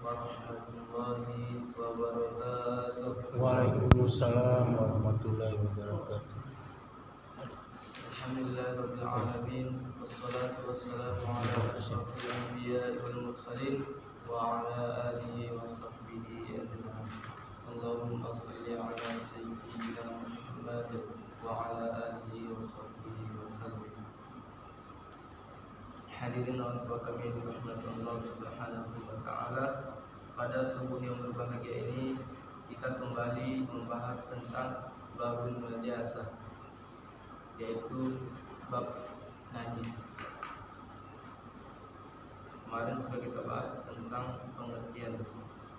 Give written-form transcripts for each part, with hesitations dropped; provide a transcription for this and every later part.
warahmatullahi wabarakatuh. Waalaikumsalam warahmatullahi wabarakatuh. Alhamdulillahirabbil alamin wassalatu wassalamu ala asyrofil anbiya'i wal mursalin wa ala alihi wa sahbihi ajma'in. Allahumma shalli ala sayyidina Muhammad wa ala alihi wa sahbihi wa sallim. Hadirin orang tua kami yang dirahmati Allah Subhanahu wa taala, pada subuh yang berbahagia ini kita kembali membahas tentang babun najasah, yaitu bab najis. Kemarin sudah kita bahas tentang pengertian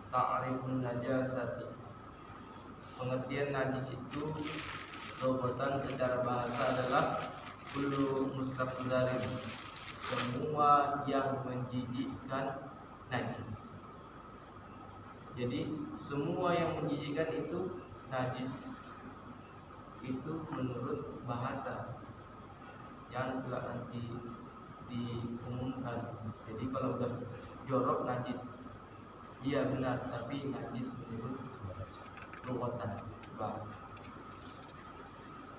ta'rifun najasati. Pengertian najis itu logatan secara bahasa adalah kullu mustaqdarin, semua yang menjijikkan najis. Jadi semua yang menjijikkan itu najis. Itu menurut bahasa yang telah nanti diumumkan. Jadi kalau udah jorok najis, iya benar, tapi najis menurut lugatan bahasa.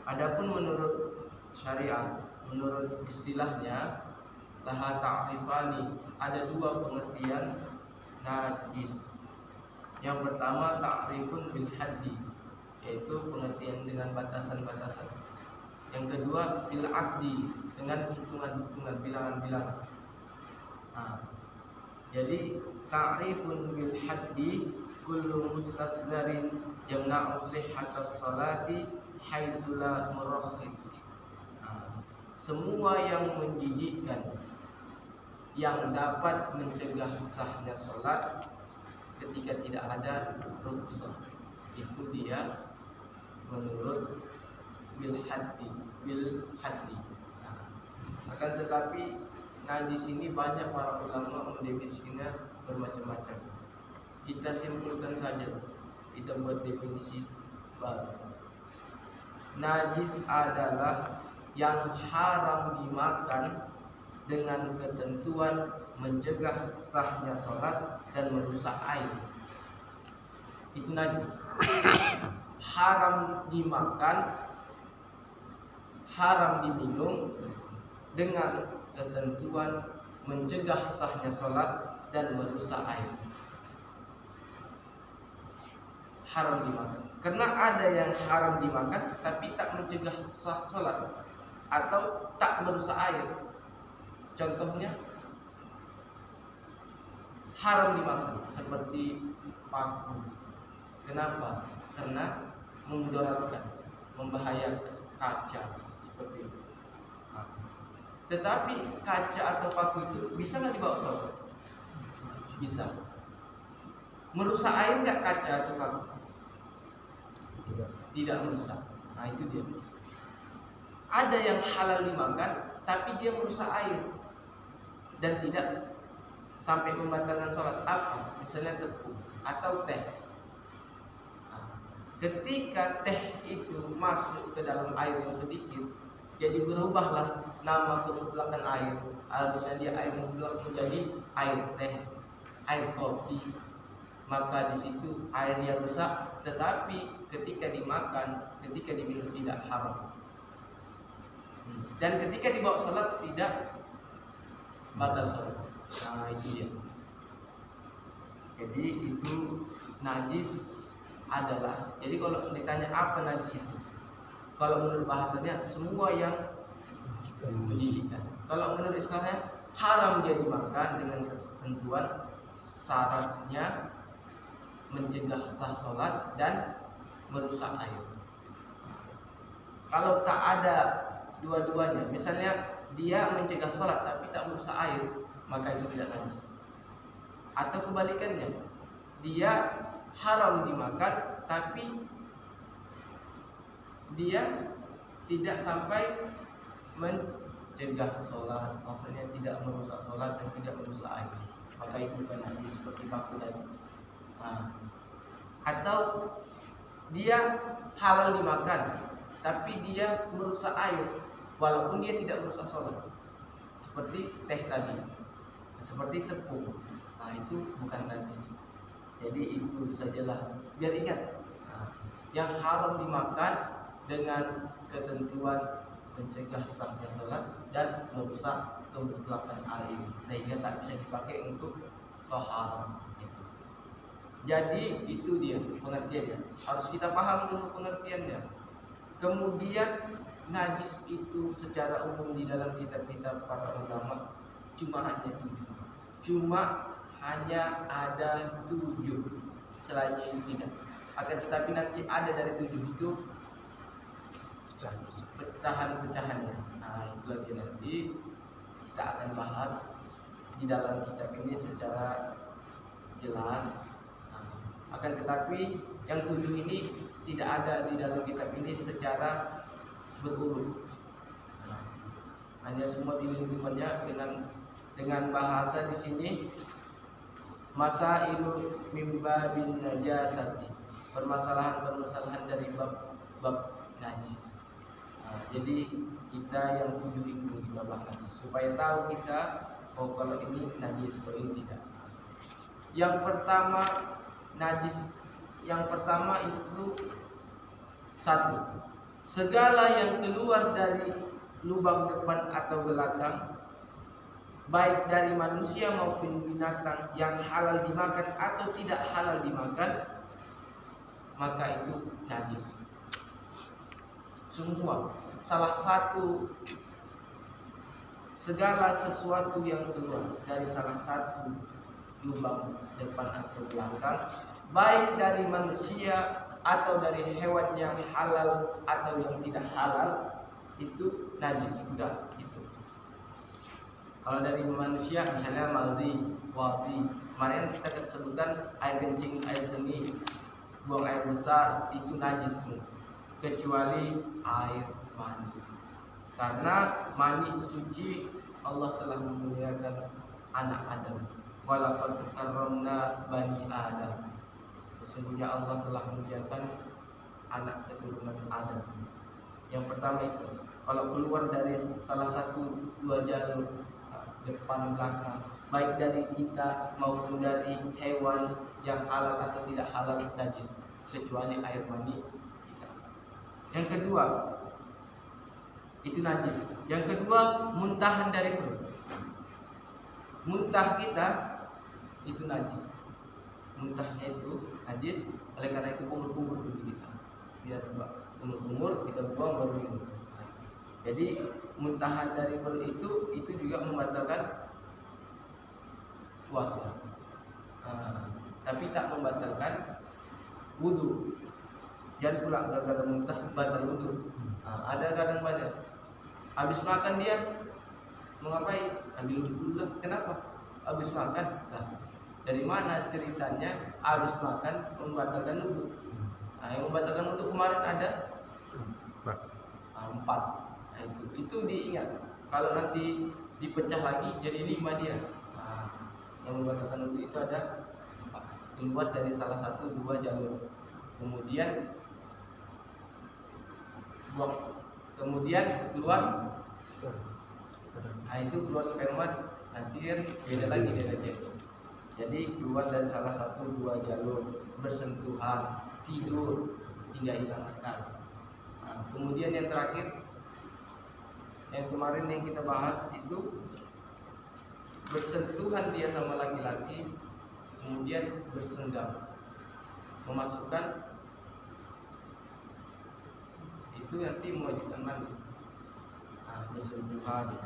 Adapun menurut syariat, menurut istilahnya, laha ta'rifani, ada dua pengertian najis. Yang pertama ta'rifun bil haddi, yaitu pengertian dengan batasan-batasan. Yang kedua bil addi, dengan hitungan-hitungan, bilangan-bilangan. Jadi ta'rifun bil haddi kullu mustaqdarin yamna'u sihhatas salati haitsu la murakhis. Semua yang menjijikkan yang dapat mencegah sahnya salat ketika tidak ada rukhsah, itu dia menurut bil haddi. Akan tetapi najis ini banyak para ulama mendefinisinya bermacam-macam. Kita simpulkan saja, kita buat definisi baru. Najis adalah yang haram dimakan dengan ketentuan mencegah sahnya salat dan merusak air. Itu najis. Haram dimakan, haram diminum dengan ketentuan mencegah sahnya salat dan merusak air. Haram dimakan. Karena ada yang haram dimakan tapi tak mencegah sah salat atau tak merusak air. Contohnya haram dimakan seperti paku. Kenapa? Karena memudaratkan, membahayakan, kaca seperti itu. Tetapi kaca atau paku itu bisa nggak dibawa sholat? Bisa. Merusak air nggak kaca atau paku? Tidak merusak. Nah itu dia. Ada yang halal dimakan, tapi dia merusak air dan tidak sampai membatalkan sholat. Apa? Misalnya tepung atau teh. Ketika teh itu masuk ke dalam air yang sedikit, jadi berubahlah nama kemutlakan air. Harusnya dia air mutlak menjadi air teh, air kopi. Maka di situ airnya rusak, tetapi ketika dimakan, ketika diminum tidak haram. Dan ketika dibawa sholat tidak batal sholat. Nah itu dia. Jadi itu najis adalah. Jadi kalau ditanya apa najis itu, kalau menurut bahasanya semua yang menjijikkan. Kalau menurut istilahnya haram dia dimakan dengan ketentuan syaratnya mencegah sah sholat dan merusak air. Kalau tak ada dua-duanya, misalnya dia mencegah sholat tapi tak merusak air, maka itu tidak najis. Atau kebalikannya, dia haram dimakan tapi dia tidak sampai mencegah sholat, maksudnya tidak merusak sholat dan tidak merusak air, maka itu bukan najis seperti paku tadi. Atau dia halal dimakan tapi dia merusak air walaupun dia tidak merusak sholat, seperti teh tadi, seperti tepung. Nah, itu bukan najis. Jadi itu sajalah. Biar ingat, yang haram dimakan dengan ketentuan mencegah sahnya salat dan merusak kemutlakan air sehingga tak bisa dipakai untuk taharah. Jadi itu dia pengertiannya. Harus kita paham dulu pengertiannya. Kemudian najis itu secara umum di dalam kitab-kitab para ulama cuma hanya 7. Cuma hanya ada 7. Selainnya itu tidak. Akan tetapi nanti ada dari 7 itu pecahan-pecahannya. Nah, itu lagi nanti kita akan bahas di dalam kitab ini secara jelas. Akan tetapi yang 7 ini tidak ada di dalam kitab ini secara berurut. Hanya semua dilingkupannya dengan bahasa di sini masailu mimba bin najasati, permasalahan dari bab najis. Jadi kita yang 7 itu kita bahas supaya tahu kita kalau ini najis, kalau ini tidak. Yang pertama najis, yang pertama itu 1. Segala yang keluar dari lubang depan atau belakang, baik dari manusia maupun binatang yang halal dimakan atau tidak halal dimakan, maka itu najis. Semua, salah satu, segala sesuatu yang keluar dari salah satu lubang depan atau belakang, baik dari manusia atau dari hewan yang halal atau yang tidak halal, itu najis sudah itu. Kalau dari manusia misalnya mazi, wadi, kemarin kita sebutkan air kencing, air seni, buang air besar, itu najis kecuali air mani. Karena mani suci, Allah telah memuliakan anak Adam. Walaqad karramna bani Adam. Sesungguhnya Allah telah memuliakan anak keturunan Adam. Yang pertama itu, kalau keluar dari salah satu 2 jalur depan belakang, baik dari kita maupun dari hewan yang halal atau tidak halal, najis kecuali air mani kita. Yang kedua itu najis. Yang kedua muntahan dari perut. Muntah kita itu najis. Muntahnya itu najis, oleh karena itu kumur-kumur dulu kita. Biar kumur-kumur kita buang baru minum. Jadi muntahan dari perut itu juga membatalkan puasa. Tapi tak membatalkan wudu. Jangan pula gara-gara muntah batal wudu. Ada kadang-kadang habis makan dia mau ngapain? Ambil wudu lah. Kenapa? Habis makan. Nah, dari mana ceritanya habis makan membatalkan wudu? Yang membatalkan wudu kemarin ada 4. Itu diingat. Kalau nanti dipecah lagi jadi 5 dia. Yang membatalkan wudu itu ada 4. Keluar dari salah satu 2 jalur. Kemudian buang. Kemudian keluar. Itu keluar sperma. Nanti kan beda lagi dia. Jadi keluar dari salah satu 2 jalur, bersentuhan, tidur hingga hilang akal. Kemudian yang terakhir, yang kemarin yang kita bahas itu bersentuhan dia sama laki-laki, kemudian bersenggam, memasukkan, itu nanti mewajibkan mandi. Bersentuhan,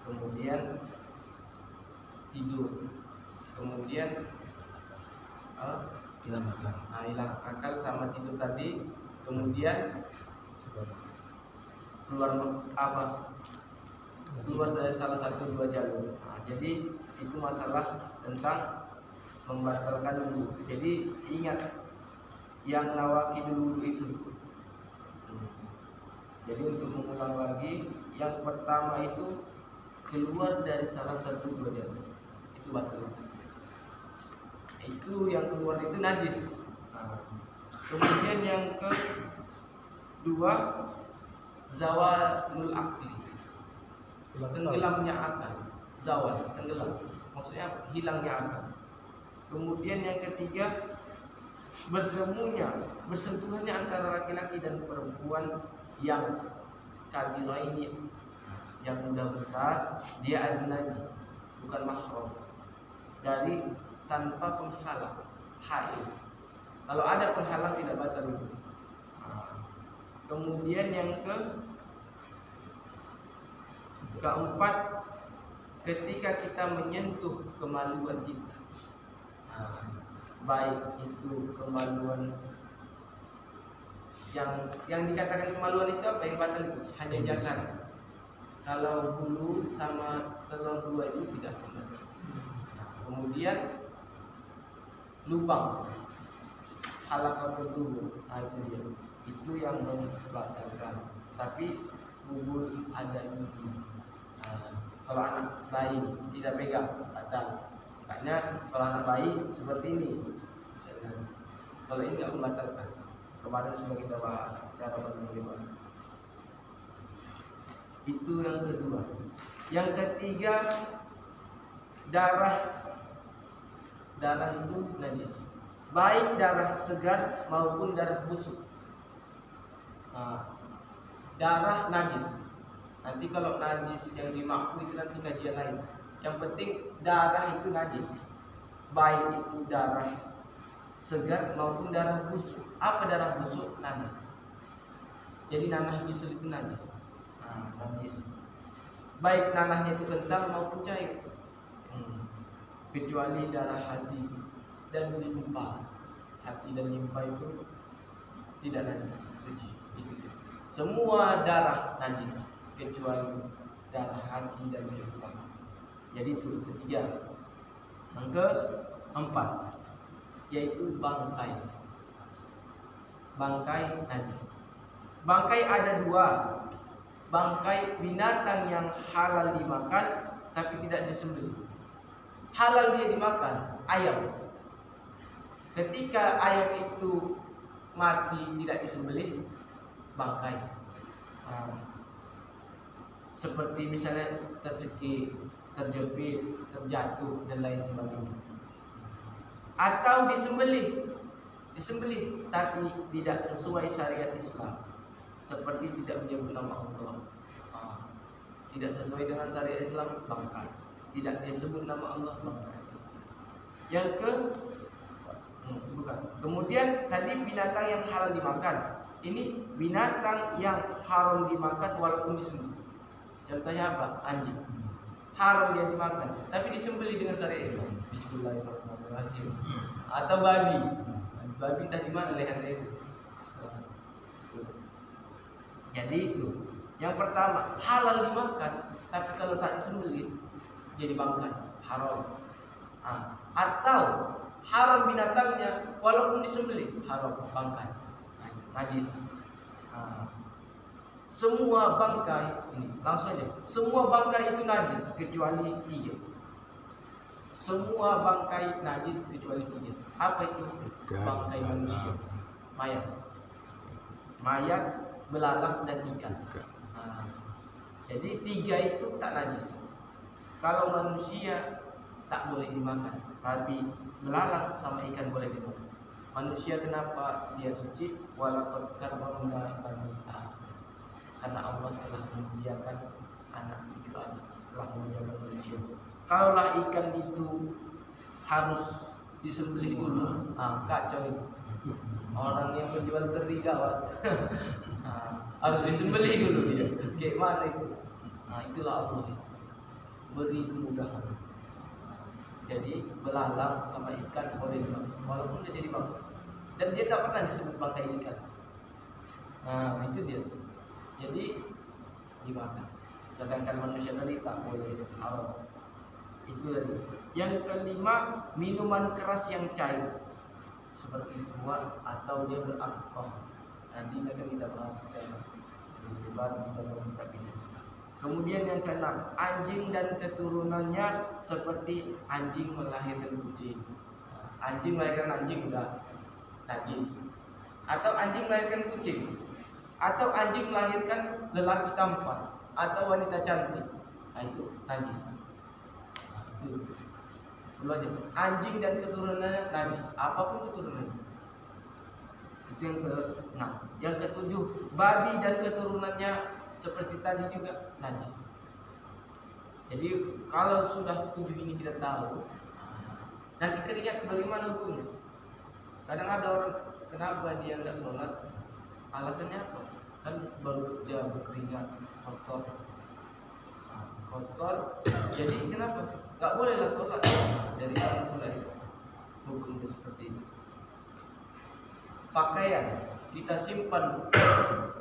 kemudian tidur, kemudian hilang akal. Hilang akal sama tidur tadi, kemudian keluar keluar dari salah satu 2 jalur. Jadi itu masalah tentang membatalkan wudu. Jadi ingat yang nawaqidul wudu itu. Jadi untuk mengulang lagi, yang pertama itu keluar dari salah satu 2 jalur, itu batal. Itu yang keluar itu najis. Kemudian yang kedua zawalul akli, tenggelamnya akal. Zawal, tenggelam. maksudnya hilangnya akal. Kemudian yang ketiga, bersentuhannya antara laki-laki dan perempuan yang kabiraini, yang udah besar, dia aznani, bukan mahram, dari tanpa penghalang, haid. Kalau ada penghalang tidak batal itu. Kemudian yang keempat, ketika kita menyentuh kemaluan kita, baik itu kemaluan yang dikatakan kemaluan itu apa yang batal itu? Hanya jangan. Kalau bulu sama telur dua itu tidak batal. Kemudian lubang halaqatul dubur, itu dia. Itu yang membatalkan. Tapi bubul ada gigi. Kalau anak bayi tidak pegang batal. Makanya kalau anak bayi seperti ini. Kalau ini tidak membatalkan. Kemarin sudah kita bahas secara menyeluruh. Itu yang kedua. Yang ketiga, darah itu najis. Baik darah segar maupun darah busuk. Darah najis. Nanti kalau najis yang dimaku itu nanti kajian lain. Yang penting darah itu najis. Baik itu darah segar maupun darah busuk. Apa darah busuk? Nanah. Jadi nanah bisul itu najis. Najis. Baik nanahnya itu kental maupun cair. Kecuali darah hati dan limpa. Hati dan limpa itu tidak najis, suci. Itu. Semua darah najis kecuali darah hati dan limpa. Jadi itu ketiga. Yang keempat, yaitu bangkai. Bangkai najis. Bangkai ada dua. Bangkai binatang yang halal dimakan tapi tidak disembelih. Halal dia dimakan, ayam. Ketika ayam itu mati tidak disembelih, bangkai. Seperti misalnya tercekik, terjepit, terjatuh dan lain sebagainya. Atau disembelih tapi tidak sesuai syariat Islam, seperti tidak menyebut nama Allah, tidak sesuai dengan syariat Islam, bangkai. Tidak disebut nama Allah, bangkai. Kemudian tadi binatang yang halal dimakan. Ini binatang yang haram dimakan walaupun disembelih. Contohnya apa? Anjing. Haram dia dimakan, tapi disembelih dengan syariat Islam. Bismillahirrahmanirrahim. Atau babi. Babi tadi mana leher-leher? Jadi itu. Yang pertama, halal dimakan, tapi kalau tak disembelih jadi bangkai, haram. Atau haram binatangnya walaupun disembelih, haram, bangkai, najis. Semua bangkai ini langsung aja. Semua bangkai itu najis kecuali 3. Semua bangkai najis kecuali 3. Apa itu? Bangkai manusia, mayat, belalang dan ikan. Jadi 3 itu tak najis. Kalau manusia tak boleh dimakan, tapi belalang sama ikan boleh dimakan. Manusia kenapa dia suci? Walaqad karramna bani Adam. Karena Allah telah memuliakan anak cucu Adam, telah memuliakan manusia. Kalaulah ikan itu harus disembelih dulu, kacau itu. Orang yang menjual teri gawat. Harus disembelih dulu dia. Kayak mana itu? Itulah Allah itu. Beri kemudahan. Jadi belalang sama ikan boleh dimakan, walaupun dia jadi bangkai. Dan dia tak pernah disebut bangkai ikan. Itu dia. Jadi dimakan. Sedangkan manusia tadi tak boleh, haram. Itu tadi. Yang kelima, minuman keras yang cair seperti buah atau dia beralkohol. Nanti akan kita bahas secara lebar di dalam kitab ini. Kemudian yang keenam, anjing dan keturunannya seperti anjing melahirkan kucing. Anjing melahirkan anjing udah najis. Atau anjing melahirkan kucing. Atau anjing melahirkan lelaki tampan atau wanita cantik. Itu najis. Itu. wajib. Anjing dan keturunannya najis, apapun keturunannya. Itu yang ke-6. Yang ke-7, babi dan keturunannya seperti tadi juga najis. Jadi kalau sudah 7 ini kita tahu, nanti kita lihat bagaimana hukumnya. Kadang ada orang, kenapa dia nggak sholat? Alasannya apa? Kan baru kerja, berkeringat, kotor. Jadi kenapa? Nggak bolehlah sholat. Dari mana mulai hukumnya seperti itu? Pakaian kita simpan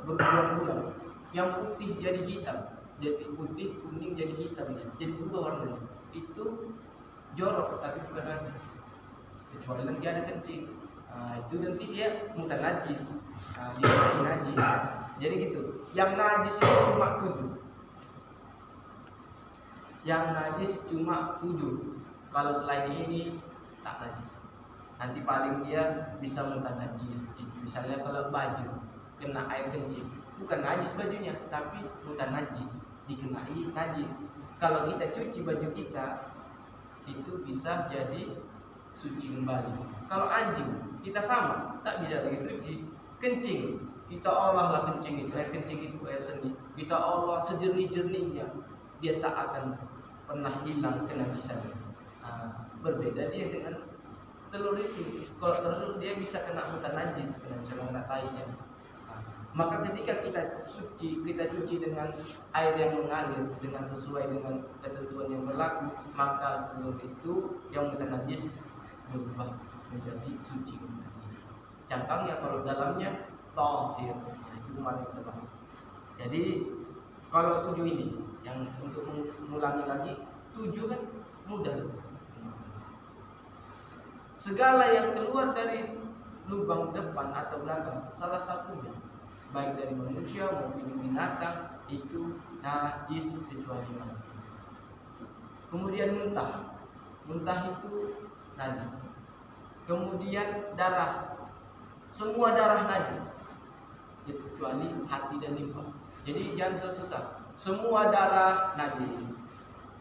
berbulan-bulan, yang putih jadi hitam, jadi putih, kuning jadi hitam, jadi berubah warnanya. Itu jorok tapi bukan najis, kecuali nanti ada kencing. Itu nanti dia bukan najis, dia najis. Jadi gitu. Yang najis itu cuma 7. Yang najis cuma 7. Kalau selain ini tak najis. Nanti paling dia bisa muntah najis. Misalnya kalau baju kena air kencing, bukan najis bajunya, tapi muntah najis, dikenai najis. Kalau kita cuci baju kita, itu bisa jadi suci kembali. Kalau anjing kita sama, tak bisa lagi suci. Kencing kita olahlah kencing itu, air kencing itu air seni, kita olah sejernih-jernihnya, dia tak akan pernah hilang kenajisannya. Berbeda dia dengan telur itu. Kalau telur dia bisa kena mutan najis, bisa kena tainya. Maka ketika kita cuci dengan air yang mengalir, dengan sesuai dengan ketentuan yang berlaku, maka telur itu yang mutan najis berubah menjadi suci kembali. Cangkangnya kalau dalamnya tahir, itu kemarin kita bahas. Jadi kalau 7 ini, yang untuk mengulangi lagi, 7 kan mudah. Segala yang keluar dari lubang depan atau belakang, salah satunya, baik dari manusia maupun binatang, itu najis kecuali mati. Kemudian muntah itu najis. Kemudian darah, semua darah najis, kecuali hati dan limpa. Jadi jangan susah. Semua darah najis,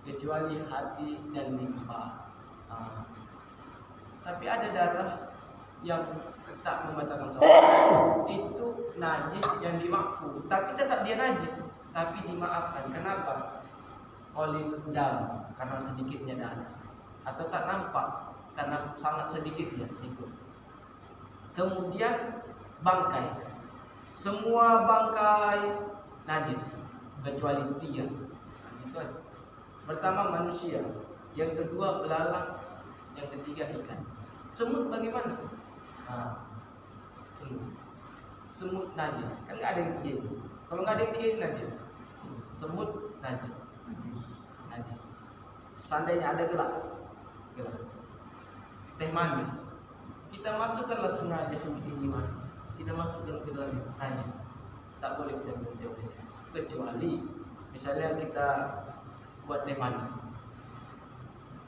kecuali hati dan limpa. Tapi ada darah yang tak membatalkan sholat, itu najis yang dimaafkan, tapi tetap dia najis, tapi dimaafkan. Kenapa? Oleh dam, karena sedikitnya darah, atau tak nampak karena sangat sedikitnya itu. Kemudian bangkai, semua bangkai najis kecuali 3. Itu aja. Pertama manusia, yang kedua belalang, yang ketiga ikan. Semut bagaimana? Semut najis, kan nggak ada yang 3 ini. Kalau nggak ada yang 3 ini najis. Semut najis. Seandainya ada gelas teh manis, kita masukkanlah sengaja seperti ini, kita masukkan ke dalam najis, tak boleh kita minum. Kecuali misalnya kita buat teh manis,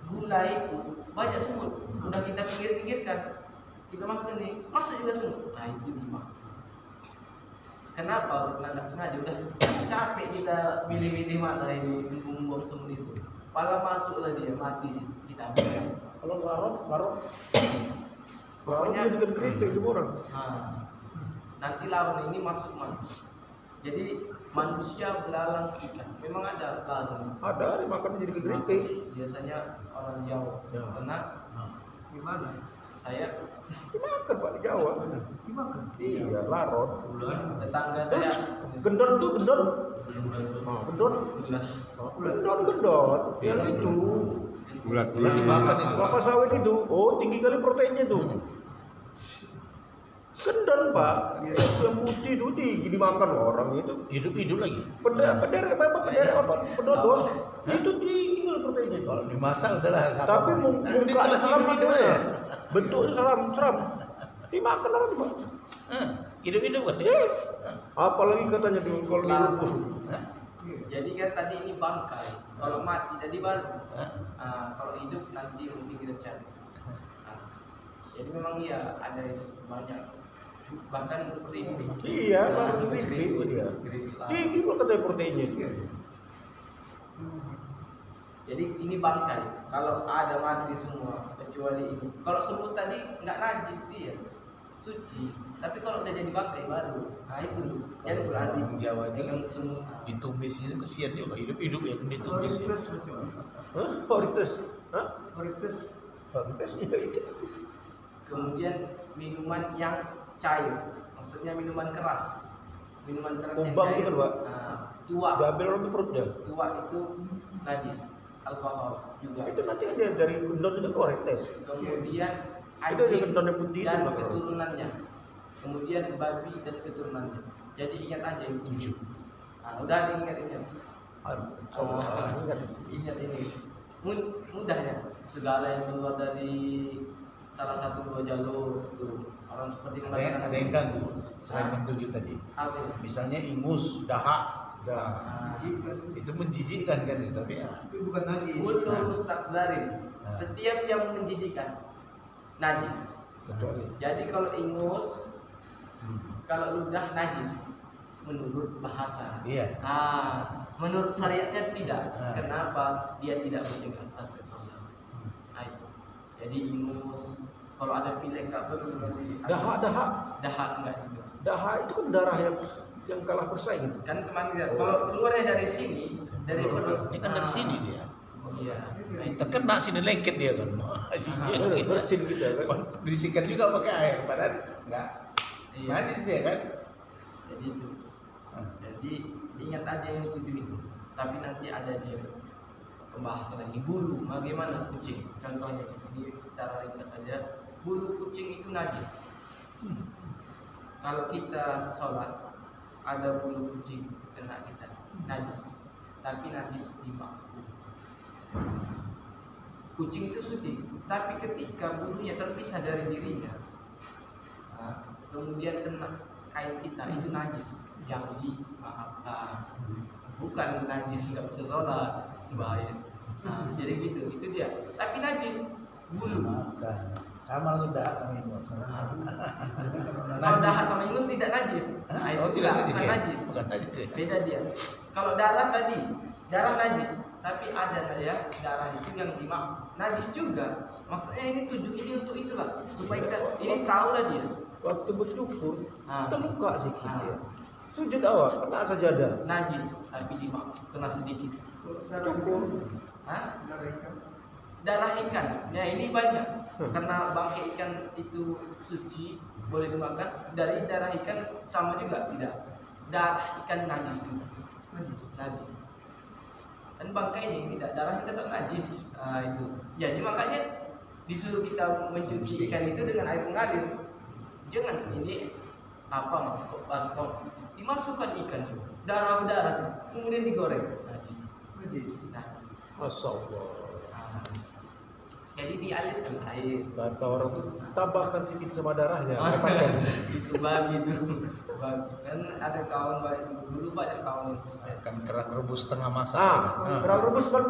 gula itu banyak semut, udah kita pinggirkan, kita masukkan nih, masuk juga semut, itu dimakan. Kenapa? Karena nggak sengaja, udah capek kita milih-milih mana ini membuang semut itu, pala masuklah dia, mati kita ambil. Kalau larut, pokoknya juga kritik orang. Nanti larun ini masuk mana? Jadi manusia, belalang, ikan, memang ada larun. Ada dimakan jadi kritik. Biasanya orang Jawa. Ya. Karena gimana? Saya Dimakan Pak di Jawa. Dimakan. Iya, larut. tetangga Terus saya gendon tuh gendon. Gendon. Yang itu. Bulat dimakan itu. Kelapa sawit itu. Oh, tinggi kali proteinnya tuh. Gendon Pak. Yang putih itu dimakan orang itu. hidup lagi. Pederek pedodos. Itu tinggi kali proteinnya. Kalau dimasak udahlah. Tapi muka seram hidup gimana? ya. Bentuknya seram. Dimakan orang Pak. Hidup kan? Apalagi katanya kalau direbus. jadi kan tadi ini bangkai. Kalau mati tadi baru. Kalau hidup nanti mungkin kita cari. Jadi memang iya ada banyak, bahkan keripik. Iya, baru keripik dia. Tinggi kok katanya proteinnya. Jadi ini bangkai. Kalau ada mati semua kecuali ini. Kalau semut tadi nggak najis dia, suci. Tapi kalau udah jadi bangkai baru, nah itu. Jadi berarti Orang Jawa itu dengan semut. ditumis itu kesian juga, hidup-hidup ya ditumis. Ya. Hah? Orites? Hah? Orites. Orites ya itu. Kemudian minuman yang cair, maksudnya minuman keras. Minuman keras yang Kumbang cair. itu kan, Pak? Nah, tua. Diambil orang itu perutnya. Tua itu najis. Alkohol juga. Itu nanti ada dari gendon itu orites. Kemudian Itu ada anjing gendon yang putih itu, dan Pak. keturunannya. Kemudian babi dan keturunannya. Jadi ingat aja yang 7. Nah, udah diingat-ingat. Ingat ini. Mudahnya segala yang keluar dari salah satu dua jalur itu orang seperti Ada yang ganggu selain yang 7 tadi. apa itu? Misalnya ingus, dahak. Nah, Itu menjijikkan kan ya, tapi ya. Tapi bukan najis. kullu mustaqdarin. Setiap yang menjijikkan najis. Kecuali. Jadi kalau ingus, kalau ludah najis menurut bahasa. Iya. Menurut syariatnya tidak. Ah. Kenapa? Dia tidak mencegah sampai sholat. Itu. Jadi ingus, kalau ada pilek nggak perlu Dahak dahak enggak juga. Dahak itu kan darah yang kalah bersaing itu. Kan kemarin lihat, kalau keluarnya dari sini, dari perut. Ini kan dari sini dia. Iya. Nah, itu. Terkena sini lengket dia kan. Jijik. Bersin kita kan. Berisikan juga pakai air, padahal enggak. Iya. Najis dia kan. Jadi itu. Jadi ingat aja yang 7 itu. Tapi nanti ada dia pembahasan lagi bulu. Bagaimana kucing? Contohnya ini secara ringkas saja. Bulu kucing itu najis. Kalau kita sholat ada bulu kucing kena kita najis. Tapi najis di bangku. Kucing itu suci. Tapi ketika bulunya terpisah dari dirinya, kemudian kena kain kita itu najis. Yang dimaafkan, bukan najis nggak bisa sholat, bahaya. Jadi gitu, itu dia. Tapi najis bulu. Bukan. Sama ludah sama ingus. Kalau dahak sama ingus tidak najis. Itu tidak najis bukan ya? najis. Bukan najis ya? Beda dia. Kalau darah tadi, darah najis. Tapi ada ya darah itu yang dimaaf najis juga. Maksudnya ini ini untuk itulah supaya kita ini tahu lah dia. Waktu bercukur, Ah. kita buka sedikit Ah. ya. Sujud awal, kena sajadah. Najis tapi dimaaf kena sedikit. Cukur. Hah? Darah ikan. Darah ikan. Ya ini banyak. Karena bangkai ikan itu suci, boleh dimakan. Dari darah ikan sama juga tidak. Darah ikan najis juga. Najis. Kan bangkai ini tidak, darahnya tetap najis. Itu. Jadi makanya disuruh kita mencuci ikan itu dengan air mengalir. Jangan ini apa baskom dimasukkan ikan semua, darah kemudian digoreng najis. Najis. Masya Allah. Jadi dialirkan air. Kata orang tuh tambahkan sedikit sama darahnya. Itu babi itu. Kan ada kawan dulu banyak kawan yang Kristen. Kan kerang rebus setengah masak. Kerang rebus banget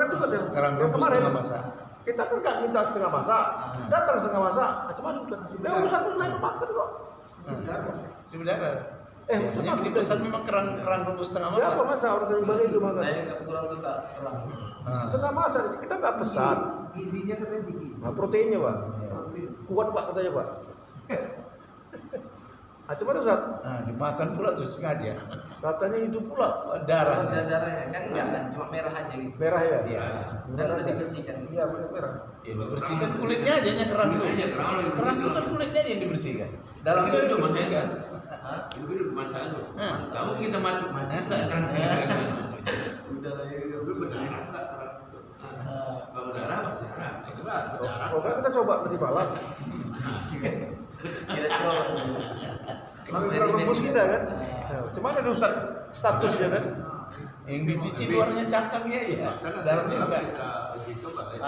juga deh. Kerang Yang rebus kemarin, setengah masak. Kita kan nggak minta setengah masak, datang setengah masak. Cuma kita kasih. Ya urusan lu naik makan kok. Sebenarnya Eh, biasanya kenapa dipesan kita- memang kerang rebus setengah Siapa masak. masak orang dari Bali itu makan? Saya nggak kurang suka kerang. Setengah masak kita nggak pesan. Gizinya katanya tinggi. Nah, proteinnya pak, kuat pak katanya pak. Cuma Ustaz, Dimakan pula tuh sengaja. katanya itu pula Darah. Darahnya kan enggak kan cuma merah aja gitu. merah ya. Iya. Dan udah dibersihkan. Iya benar merah. Ya, dibersihkan kulitnya aja nya kerang tuh. Kerang tuh kan kulitnya aja yang dibersihkan. Dalamnya itu dibersihkan. Hah? Itu masalah tuh. Hah? Tahu kita mati enggak kan? Udah lah ya. Itu berdarah enggak terang itu. Kalau darah masih darah. Enggak, darah. Oke kita coba nanti malam. Kira coba. Kami kurang rebus kita kan. Cuma ada Ustaz statusnya kan. Yang dicuci luarnya cangkangnya ya. Dalamnya enggak. Kita uji coba ya.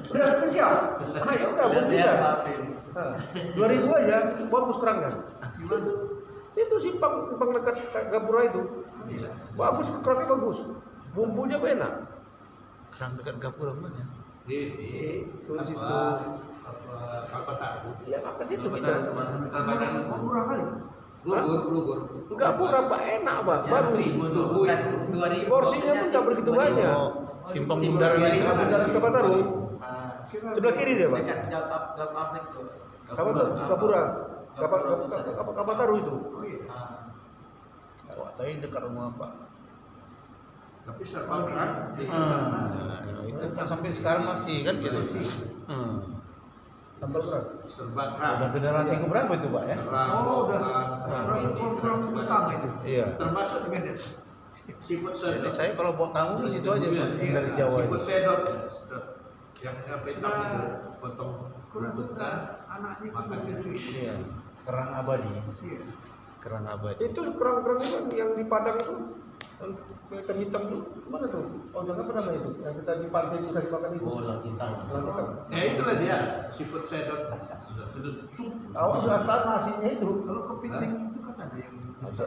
Udah spesial. Ayo udah buat Saya kita. maafin. 2000 aja bagus kerangnya. Itu simpang dekat Gapura itu. Bagus kerangnya bagus. Bumbunya enak. Kerang dekat gapura mana? Terus itu. Kalpataru. Ya apa situ kita. Murah kali. Lugur. Enggak murah, Pak, enak, Pak. Ya, Baru 1.000 tuh, bukan 2.000. porsinya pun nggak begitu banyak. Oh, simpang Simpang bundaran bundaran. itu. Ada Kapataru. Ah, Sebelah kiri dia, Pak. dekat Gap Pabrik tuh. Kapataru, Kapura. Kapataru itu. Oh iya. Ah, Wah, tapi dekat rumah Pak. Tapi serba keran. Itu kan sampai sekarang masih kan gitu. Serba keran. Udah generasi keberapa itu Pak ya? Oh, udah. Kurang pertama itu. Iya. Termasuk di Medan. Siput sedot. Jadi saya kalau bawa tamu di situ aja Pak, yang dari Jawa Siput itu. sedot ya. Sedot. Yang hitam itu potong rambutnya, Anaknya makan cucu. Iya. Kerang abadi. Iya. Kerang abadi. Itu kerang-kerang itu yang di Padang itu, yang hitam-hitam itu, mana tuh? Oh, jangan apa namanya itu? Yang kita di pantai bisa dimakan itu. bola hitam. Elang hitam. Ya itulah dia, siput sedot. Sudah sedot. Sup. Awak juga tahu nasinya itu. Kalau kepiting itu kan ada yang Ada.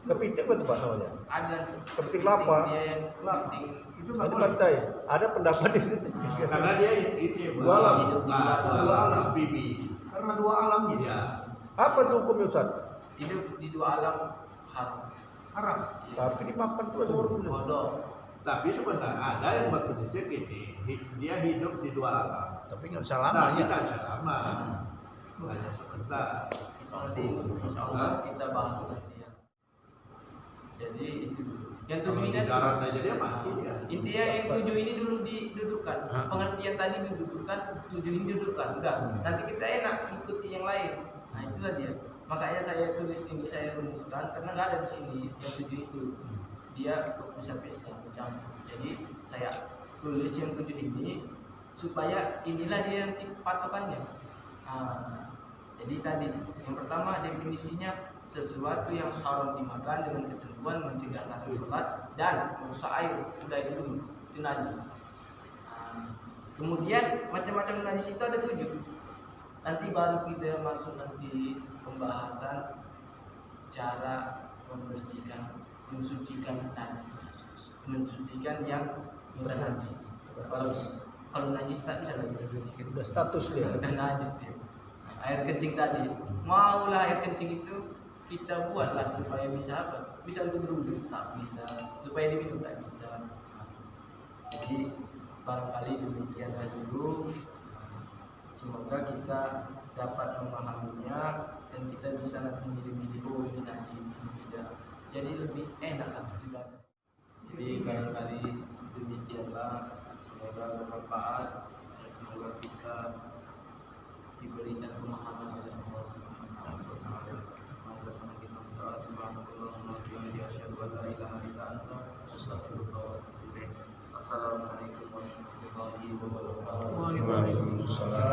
Kepiting apa tuh Pak namanya? Ada Kepiting lapa. Dia yang kepiting itu Di nggak boleh. pantai. Ada pendapat di situ. Karena dia ini Dua alam. Dua alam. Bibi. Karena dua alamnya. Iya. Apa tuh hukumnya Ustaz? hidup di dua alam haram. Haram. Tapi dimakan tuh ada orang dulu. Bodoh. Tapi sebenarnya ada yang berprinsip ini, dia hidup di dua alam. Tapi nggak bisa lama Tapi ya. kan selama, hanya sebentar. Nanti insya Allah kita bahas nanti ya. Jadi itu dulu. Yang Kalau tujuh di ini darat aja dia mati dia. intinya yang tujuh ini dulu didudukan. Pengertian tadi didudukan, tujuh ini didudukan. Udah. Nanti kita enak ikuti yang lain. Nah itulah dia. Makanya saya tulis ini, saya rumuskan karena nggak ada di sini yang tujuh itu. Dia bisa campur. Jadi saya tulis yang tujuh ini supaya inilah dia nanti patokannya. Nah, jadi tadi yang pertama definisinya sesuatu yang haram dimakan dengan ketentuan mencegah sah sholat dan merusak air. Udah itu dulu, itu najis. Nah, kemudian macam-macam najis itu ada 7. Nanti baru kita masuk nanti pembahasan cara membersihkan, mensucikan najis, mensucikan yang bukan najis. Kalau najis tak bisa lagi mensucikan. Udah status dia. Udah najis dia. Air kencing tadi, maulah air kencing itu kita buatlah supaya bisa apa? Bisa untuk berwudu tak bisa, supaya diminum tak bisa. Jadi barangkali demikian dulu. Semoga kita dapat memahaminya dan kita bisa nanti milih-milih oh ini nanti ini tidak. Jadi lebih enak lah ibadah. Jadi barangkali demikianlah. Semoga bermanfaat dan semoga kita diberikan pemahaman oleh Allah Subhanahu wa taala. Maka sama kita berdoa subhanallah wa bihamdihi asyhadu an la ilaha illa anta astaghfiruka wa atubu ilaik. Assalamualaikum warahmatullahi wabarakatuh. Waalaikumsalam.